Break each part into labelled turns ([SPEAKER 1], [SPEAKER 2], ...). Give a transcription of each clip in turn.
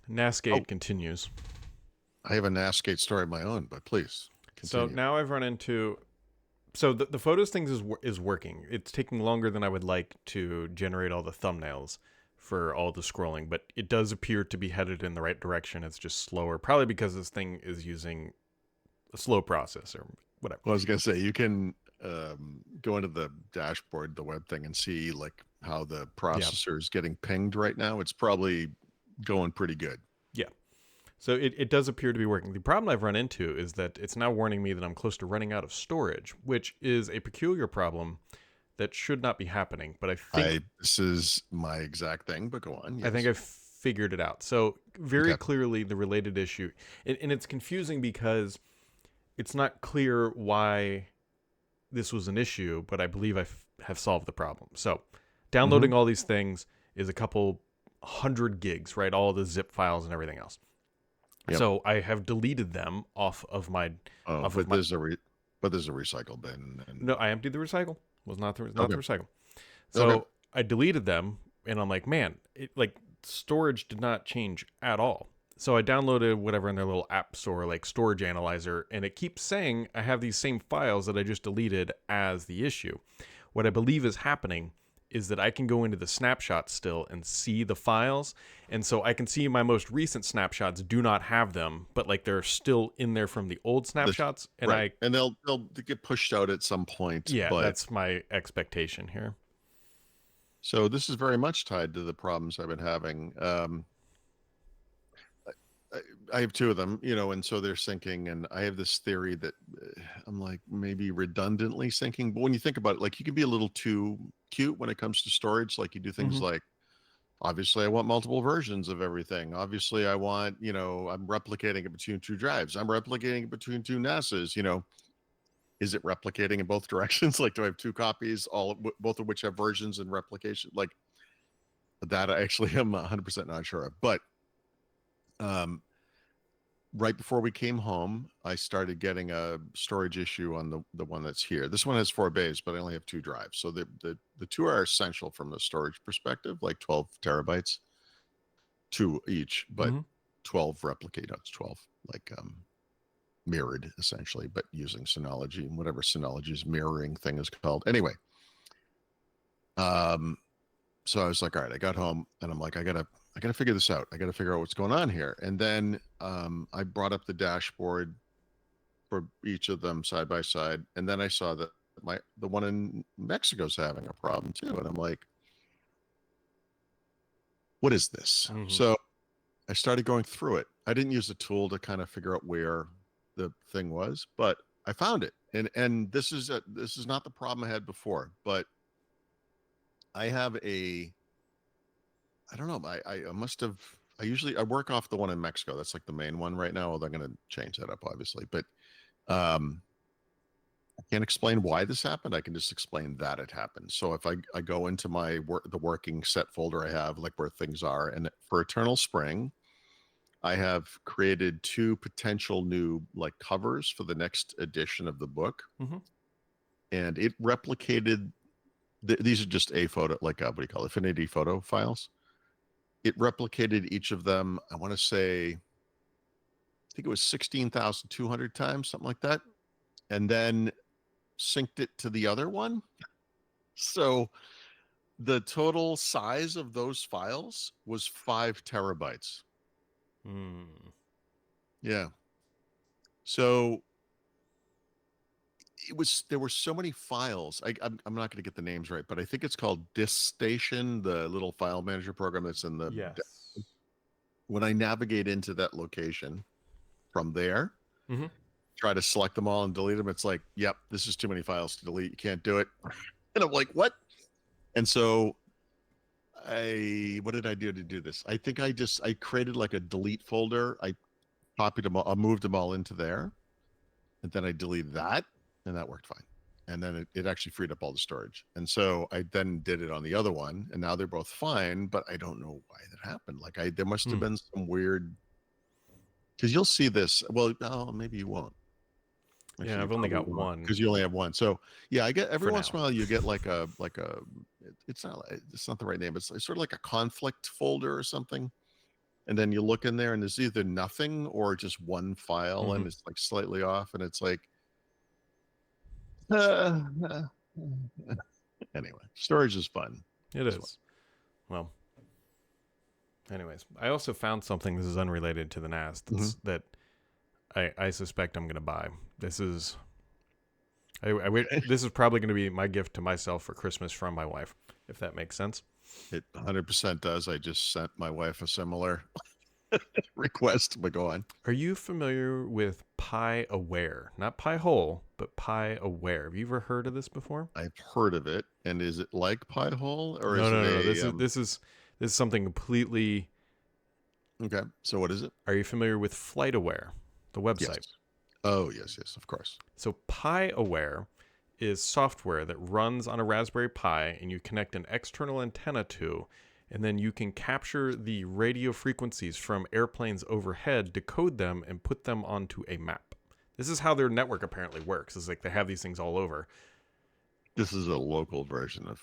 [SPEAKER 1] Oh,
[SPEAKER 2] Nascade continues.
[SPEAKER 1] I have a Nascade story of my own, but please
[SPEAKER 2] So
[SPEAKER 1] continue.
[SPEAKER 2] now I've run into. So the photos things is working. It's taking longer than I would like to generate all the thumbnails for all the scrolling, but it does appear to be headed in the right direction. It's just slower, probably because this thing is using a slow process or whatever.
[SPEAKER 1] Well, I was gonna say you can go into the dashboard, the web thing, and see like how the
[SPEAKER 2] Yeah,
[SPEAKER 1] processor is getting pinged right now. It's probably going pretty good.
[SPEAKER 2] yeah. So it does appear to be working. The problem I've run into is that it's now warning me that I'm close to running out of storage, which is a peculiar problem that should not be happening. But
[SPEAKER 1] This is my exact thing, but go on.
[SPEAKER 2] I think
[SPEAKER 1] Yes.
[SPEAKER 2] I've figured it out. So very
[SPEAKER 1] Okay.
[SPEAKER 2] clearly the related issue, and it's confusing because it's not clear why this was an issue, but I believe have solved the problem. So
[SPEAKER 1] Mm-hmm.
[SPEAKER 2] downloading all these things is a couple hundred gigs, right? All the zip files and everything else.
[SPEAKER 1] Yep.
[SPEAKER 2] So I have deleted them
[SPEAKER 1] Oh,
[SPEAKER 2] off of my.
[SPEAKER 1] but there's a recycle bin
[SPEAKER 2] No,
[SPEAKER 1] and
[SPEAKER 2] I emptied the recycle. Was not
[SPEAKER 1] okay.
[SPEAKER 2] the recycle.
[SPEAKER 1] Okay.
[SPEAKER 2] So I deleted them, and I'm like, man, storage did not change at all. So I downloaded whatever in their little app store, like Storage Analyzer, and it keeps saying I have these same files that I just deleted as the issue. What I believe is happening is that I can go into the snapshots still and see the files. And so I can see my most recent snapshots do not have them, but like they're still in there from the old
[SPEAKER 1] This
[SPEAKER 2] snapshots. And
[SPEAKER 1] right. And they'll get pushed out at some point,
[SPEAKER 2] yeah,
[SPEAKER 1] but
[SPEAKER 2] that's my expectation here.
[SPEAKER 1] so this is very much tied to the problems I've been having. I, I have two of them, and so they're syncing, and I have this theory that I'm like maybe redundantly syncing. But when you think about it, like you can be a little too cute when it comes to storage. Like you do things
[SPEAKER 2] Mm-hmm.
[SPEAKER 1] like, obviously, I want multiple versions of everything. Obviously, I want, I'm replicating it between two drives. I'm replicating it between two NASAs. Is it replicating in both directions? Like, do I have two copies, both of which have versions and replication? Like that, I actually am 100% not sure of. But um, right before we came home, I started getting a storage issue on the one that's here. This one has 4 bays, but I only have two drives. So the two are essential from a storage perspective, like 12 terabytes, two each, but
[SPEAKER 2] Mm-hmm.
[SPEAKER 1] 12 replicate. No, it's 12, like mirrored essentially, but using Synology and whatever Synology's mirroring thing is called. Anyway, um, so I was like, all right, I got home and I'm like, I gotta figure this out. I gotta figure out what's going on here. And then I brought up the dashboard for each of them side by side, and then I saw that the one in Mexico's having a problem too, and I'm like, what is this?
[SPEAKER 2] Mm-hmm.
[SPEAKER 1] So I started going through it. I didn't use a tool to kind of figure out where the thing was, but I found it. And this is not the problem I had before, but I have a I don't know. I must have. I work off the one in Mexico. That's like the main one right now. Although I'm going to change that up, obviously. But um, I can't explain why this happened. I can just explain that it happened. So if I go into the working set folder I have, like where things are, and for Eternal Spring, I have created two potential new like covers for the next edition of the book,
[SPEAKER 2] Mm-hmm.
[SPEAKER 1] and it replicated. These are just a photo, like what do you call it, Affinity photo files. It replicated each of them. I want to say, I think it was 16,200 times, something like that, and then synced it to the other one. So the total size of those files was 5 terabytes.
[SPEAKER 2] Mm.
[SPEAKER 1] Yeah. So there were so many files. I'm not going to get the names right, but I think it's called Disk Station, the little file manager program that's in the.
[SPEAKER 2] Yes.
[SPEAKER 1] When I navigate into that location from there,
[SPEAKER 2] Mm-hmm.
[SPEAKER 1] try to select them all and delete them, it's like, yep, this is too many files to delete. You can't do it. And I'm like, what? And so what did I do to do this? I think I created like a delete folder. I copied them all, I moved them all into there, and then I deleted that, and that worked fine. And then it actually freed up all the storage. And so I then did it on the other one, and now they're both fine, but I don't know why that happened. Like there must have
[SPEAKER 2] Mm.
[SPEAKER 1] been some weird, because you'll see this. Well, oh, maybe you won't.
[SPEAKER 2] Yeah,
[SPEAKER 1] Actually, you
[SPEAKER 2] I've only
[SPEAKER 1] probably
[SPEAKER 2] got
[SPEAKER 1] won't
[SPEAKER 2] one
[SPEAKER 1] because you only have one. So yeah, I get every
[SPEAKER 2] for
[SPEAKER 1] once
[SPEAKER 2] now.
[SPEAKER 1] in a while you get it's not the right name. It's sort of like a conflict folder or something. and then you look in there and there's either nothing or just one file
[SPEAKER 2] Hmm.
[SPEAKER 1] and it's like slightly off, and it's like, uh, uh, anyway, storage is fun.
[SPEAKER 2] It
[SPEAKER 1] It's fun.
[SPEAKER 2] is. Well, anyways, I also found something. This is unrelated to the NAS.
[SPEAKER 1] Mhm.
[SPEAKER 2] That I suspect I'm going to buy. This is
[SPEAKER 1] Okay.
[SPEAKER 2] this is probably going to be my gift to myself for Christmas from my wife, if that makes sense.
[SPEAKER 1] It 100% does. I just sent my wife a similar request, but go on.
[SPEAKER 2] Are you familiar with Pi Aware? Not Pi Hole, but Pi Aware. Have you ever heard of this before?
[SPEAKER 1] I've heard of it. And is it like Pi-hole, or
[SPEAKER 2] No,
[SPEAKER 1] is
[SPEAKER 2] no,
[SPEAKER 1] it
[SPEAKER 2] no, no.
[SPEAKER 1] a
[SPEAKER 2] This is something completely.
[SPEAKER 1] okay. So what is it?
[SPEAKER 2] Are you familiar with Flight Aware, the
[SPEAKER 1] Yes.
[SPEAKER 2] website?
[SPEAKER 1] Oh, yes, yes, of course.
[SPEAKER 2] So Pi Aware is software that runs on a Raspberry Pi, and you connect an external antenna to, and then you can capture the radio frequencies from airplanes overhead, decode them, and put them onto a map. This is how their network apparently works. It's like they have these things all over,
[SPEAKER 1] This is a local version of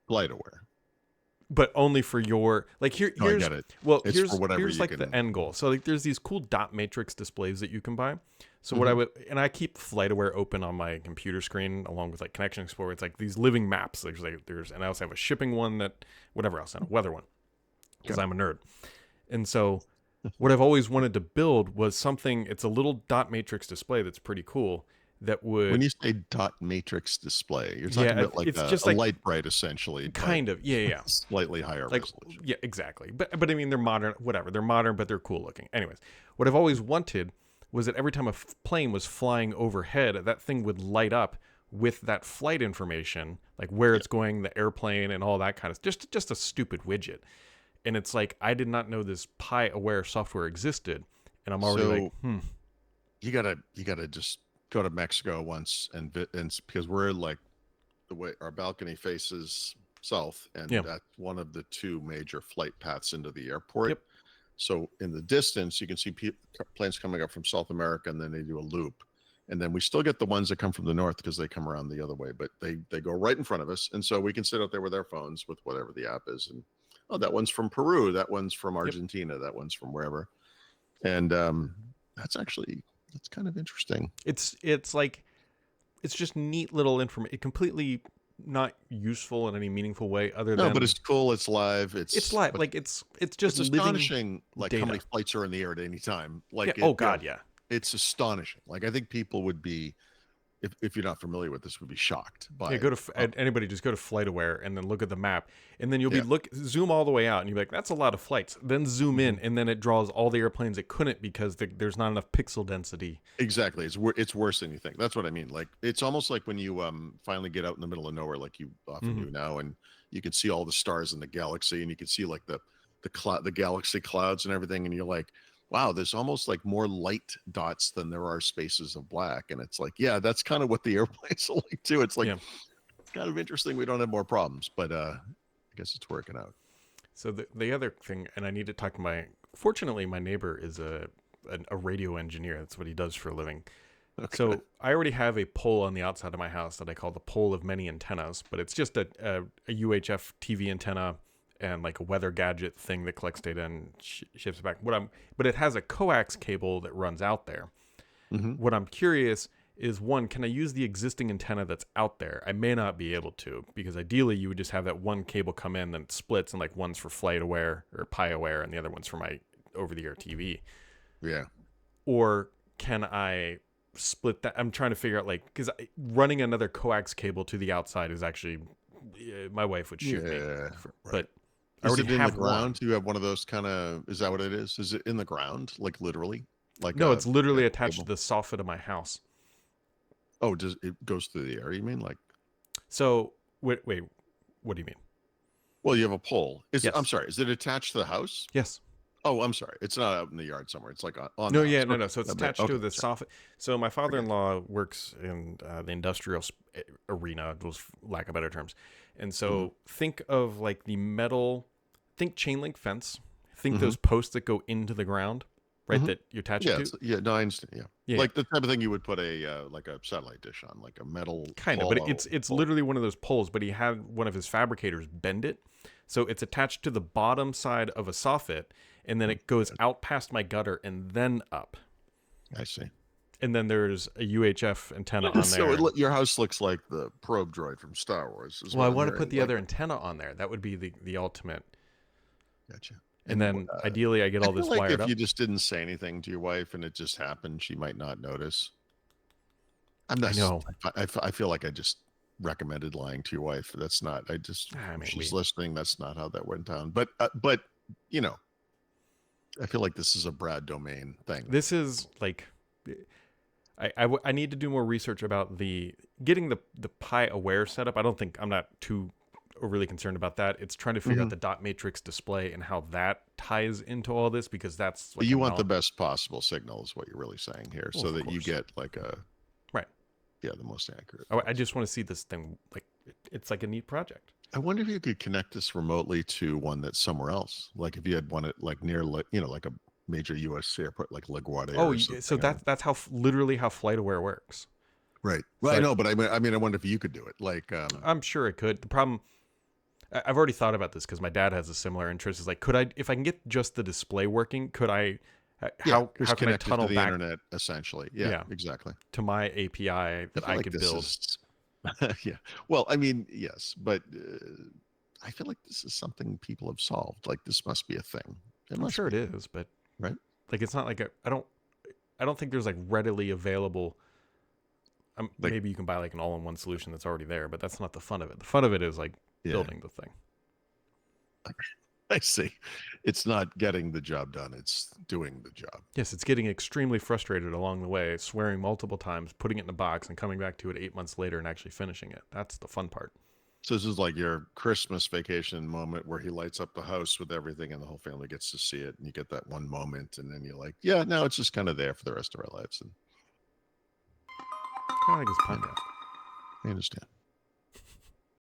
[SPEAKER 1] FlightAware.
[SPEAKER 2] but only for your like here.
[SPEAKER 1] No, I
[SPEAKER 2] Here's
[SPEAKER 1] get it.
[SPEAKER 2] well,
[SPEAKER 1] It's for whatever
[SPEAKER 2] here's
[SPEAKER 1] you
[SPEAKER 2] like
[SPEAKER 1] can.
[SPEAKER 2] the end goal. So like there's these cool dot matrix displays that you can buy. So what I
[SPEAKER 1] Mhm.
[SPEAKER 2] would, and I keep FlightAware open on my computer screen along with like Connection Explorer. It's like these living maps. And I also have a shipping one, that whatever else, and a weather one, because
[SPEAKER 1] Okay.
[SPEAKER 2] I'm a nerd. And so what I've always wanted to build was something. It's a little dot matrix display that's pretty cool. That
[SPEAKER 1] When
[SPEAKER 2] would,
[SPEAKER 1] you say dot matrix display, you're talking
[SPEAKER 2] yeah,
[SPEAKER 1] about like
[SPEAKER 2] it's just
[SPEAKER 1] a
[SPEAKER 2] like
[SPEAKER 1] light bright essentially, but
[SPEAKER 2] kind of, yeah, yeah, yeah.
[SPEAKER 1] slightly higher
[SPEAKER 2] Like,
[SPEAKER 1] resolution.
[SPEAKER 2] yeah, exactly. But I mean, they're modern, whatever. They're modern, but they're cool looking. Anyways, what I've always wanted was that every time a plane was flying overhead, that thing would light up with that flight information, like where
[SPEAKER 1] Yeah.
[SPEAKER 2] it's going, the airplane, and all that kind of just a stupid widget. And it's like I did not know this Pi Aware software existed, and I'm already like,
[SPEAKER 1] So you gotta just go to Mexico once and because we're like the way our balcony faces south, and
[SPEAKER 2] yeah,
[SPEAKER 1] that's one of the two major flight paths into the airport.
[SPEAKER 2] yep,
[SPEAKER 1] So in the distance, you can see planes coming up from South America, and then they do a loop. And then we still get the ones that come from the north because they come around the other way, but they go right in front of us. And so we can sit out there with our phones with whatever the app is. And oh, that one's from Peru, that one's from
[SPEAKER 2] yep.
[SPEAKER 1] Argentina, that one's from wherever. And that's kind of interesting.
[SPEAKER 2] It's like it's just neat little information. Completely not useful in any meaningful way, other
[SPEAKER 1] No, but
[SPEAKER 2] than
[SPEAKER 1] it's cool. It's live.
[SPEAKER 2] it's live.
[SPEAKER 1] But
[SPEAKER 2] Like it's
[SPEAKER 1] it's
[SPEAKER 2] just living
[SPEAKER 1] astonishing, like how
[SPEAKER 2] data.
[SPEAKER 1] many flights are in the air at any time.
[SPEAKER 2] Yeah.
[SPEAKER 1] Like
[SPEAKER 2] Oh God, yeah.
[SPEAKER 1] it's astonishing. Like I think people would be, if you're not familiar with this, would be shocked by
[SPEAKER 2] Yeah,
[SPEAKER 1] it.
[SPEAKER 2] anybody just go to FlightAware and then look at the map, and then you'll
[SPEAKER 1] Yeah,
[SPEAKER 2] zoom all the way out, and you'll be like, that's a lot of flights. Then zoom in,
[SPEAKER 1] mhm.
[SPEAKER 2] and then it draws all the airplanes it couldn't because there's not enough pixel density.
[SPEAKER 1] Exactly. It's worse than you think. That's what I mean. Like it's almost like when you finally get out in the middle of nowhere, like you often
[SPEAKER 2] Hmm.
[SPEAKER 1] do now, and you can see all the stars in the galaxy, and you can see like the galaxy clouds and everything, and you're like, wow, there's almost like more light dots than there are spaces of black. And it's like, yeah, that's kind of what the airplanes are like too. It's like
[SPEAKER 2] Yeah.
[SPEAKER 1] it's kind of interesting. We don't have more problems, but I guess it's working out.
[SPEAKER 2] So the other thing, and I need to talk to Fortunately, my neighbor is a radio engineer. That's what he does for a living.
[SPEAKER 1] Okay.
[SPEAKER 2] So I already have a pole on the outside of my house that I call the pole of many antennas, but it's just a UHF TV antenna and like a weather gadget thing that collects data and ships it back. But it has a coax cable that runs out there.
[SPEAKER 1] Hmm.
[SPEAKER 2] What I'm curious is, one, can I use the existing antenna that's out there? I may not be able to, because ideally you would just have that one cable come in, then it splits, and like one's for FlightAware or Pi Aware, and the other one's for my over-the-air TV.
[SPEAKER 1] Yeah.
[SPEAKER 2] Or can I split that? I'm trying to figure out, like, because running another coax cable to the outside is actually, my wife would shoot me.
[SPEAKER 1] Yeah. Right.
[SPEAKER 2] But I
[SPEAKER 1] Is
[SPEAKER 2] already
[SPEAKER 1] it in the
[SPEAKER 2] have
[SPEAKER 1] ground?
[SPEAKER 2] one.
[SPEAKER 1] Do you have one of those kind of? Is that what it is? Is it in the ground, like literally, like
[SPEAKER 2] No, it's literally
[SPEAKER 1] a
[SPEAKER 2] attached to
[SPEAKER 1] cable?
[SPEAKER 2] the soffit of my house.
[SPEAKER 1] Oh, does it goes through the air? You mean like?
[SPEAKER 2] So wait, what do you mean?
[SPEAKER 1] Well, you have a pole. I'm
[SPEAKER 2] Yes.
[SPEAKER 1] sorry. Is it attached to the house?
[SPEAKER 2] Yes.
[SPEAKER 1] Oh, I'm sorry. It's not out in the yard somewhere. It's like on
[SPEAKER 2] No,
[SPEAKER 1] the
[SPEAKER 2] yeah,
[SPEAKER 1] house.
[SPEAKER 2] no,
[SPEAKER 1] Okay.
[SPEAKER 2] no. So it's
[SPEAKER 1] Okay.
[SPEAKER 2] attached
[SPEAKER 1] Okay.
[SPEAKER 2] to the
[SPEAKER 1] Sorry.
[SPEAKER 2] soffit. So my
[SPEAKER 1] Okay.
[SPEAKER 2] father-in-law works in the industrial arena, was lack of better terms. And
[SPEAKER 1] Hmm.
[SPEAKER 2] so think of like the metal, think chain link fence. Think
[SPEAKER 1] Hmm.
[SPEAKER 2] those posts that go into the ground, right?
[SPEAKER 1] Hmm.
[SPEAKER 2] That you attach it
[SPEAKER 1] Yeah.
[SPEAKER 2] to.
[SPEAKER 1] Yeah. No, I understand. Yeah.
[SPEAKER 2] Yeah, yeah,
[SPEAKER 1] Like the type of thing you would put a like a satellite dish on, like a metal
[SPEAKER 2] kind of. But
[SPEAKER 1] hollow
[SPEAKER 2] it's
[SPEAKER 1] pole.
[SPEAKER 2] literally one of those poles. But he had one of his fabricators bend it, so it's attached to the bottom side of a soffit, and then it goes out past my gutter and then up.
[SPEAKER 1] I see.
[SPEAKER 2] And then there's a UHF antenna on
[SPEAKER 1] So
[SPEAKER 2] there.
[SPEAKER 1] your house looks like the probe droid from Star Wars. Is
[SPEAKER 2] Well, I
[SPEAKER 1] what I'm
[SPEAKER 2] want to
[SPEAKER 1] hearing.
[SPEAKER 2] put the other antenna on there. That would be the ultimate.
[SPEAKER 1] Gotcha.
[SPEAKER 2] And then ideally, I get
[SPEAKER 1] I
[SPEAKER 2] all
[SPEAKER 1] feel
[SPEAKER 2] this
[SPEAKER 1] like
[SPEAKER 2] wired
[SPEAKER 1] if
[SPEAKER 2] up.
[SPEAKER 1] you just didn't say anything to your wife and it just happened, she might not notice. I'm not.
[SPEAKER 2] I know.
[SPEAKER 1] I feel like I just recommended lying to your wife. That's not. I just. If she's listening, that's not how that went down. But you know, I feel like this is a Brad domain thing.
[SPEAKER 2] This is like, I need to do more research about getting the Pi Aware setup. I'm not too overly concerned about that. It's trying to figure out the dot matrix display and how that ties into all this, because that's like
[SPEAKER 1] you want the best possible signal is what you're really saying here,
[SPEAKER 2] well,
[SPEAKER 1] so that you get like a
[SPEAKER 2] right.
[SPEAKER 1] Yeah, the most accurate.
[SPEAKER 2] I just want to see this thing, like it's like a neat project.
[SPEAKER 1] I wonder if you could connect this remotely to one that's somewhere else. Like if you had one at like near, like a major U.S. airport, like LaGuardia.
[SPEAKER 2] Oh, so that's how literally how FlightAware works.
[SPEAKER 1] Right. Well, I know, but I mean, I wonder if you could do it. Like,
[SPEAKER 2] I'm sure it could. The problem, I've already thought about this because my dad has a similar interest. Is like, if I can get just the display working, could I? How can I tunnel
[SPEAKER 1] to the
[SPEAKER 2] back
[SPEAKER 1] internet essentially? Yeah, exactly.
[SPEAKER 2] To my API that I could build.
[SPEAKER 1] Yeah. Well, I mean, yes, but I feel like this is something people have solved. Like this must be a thing.
[SPEAKER 2] I'm sure it is, but
[SPEAKER 1] right.
[SPEAKER 2] Like it's not like I don't think there's like readily available. Maybe you can buy like an all-in-one solution that's already there, but that's not the fun of it. The fun of it is like building the thing.
[SPEAKER 1] I see. It's not getting the job done. It's doing the job.
[SPEAKER 2] Yes, it's getting extremely frustrated along the way, swearing multiple times, putting it in a box, and coming back to it 8 months later and actually finishing it. That's the fun part.
[SPEAKER 1] So this is like your Christmas vacation moment where he lights up the house with everything and the whole family gets to see it. And you get that one moment and then you're like, yeah, now it's just kind of there for the rest of our lives. And
[SPEAKER 2] kind of like this podcast.
[SPEAKER 1] I understand.